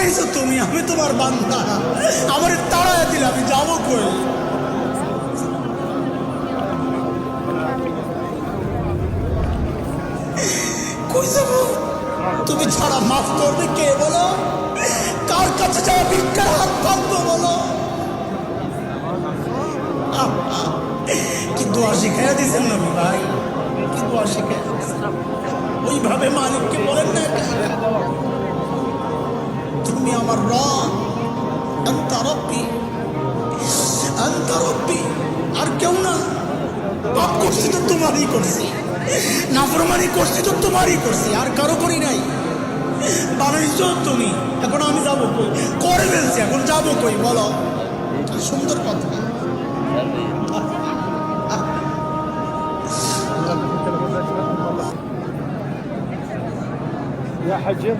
বানাইছো তুমি, আমি তোমার বান্দা। আমার তাড়ায় দিলে আমি যাবো কই? কই যাবো? তুমি ছাড়া মাফ করবে কে বলো? কার কাছে যাওয়া ভিক্ষার হাত পাতবো বলো? কি দোয়া শিখাইয়া দিয়েছেন নবী ভাই, কি দোয়া শিখাই ওইভাবে মালিককে বলেন না, তুমি আমার রব, আনতা রব্বি, আনতা রব্বি, আর কেউ না। পাপ করছি তো তোমারই করছি, নাফরমানি করছি তো তোমারই করছি, আর কারো করি নাই। বানাইছো তুমি, এখন আমি যাবো কই? করে ফেলছি, এখন যাবো কই বলো? সুন্দর কথা। يا حجم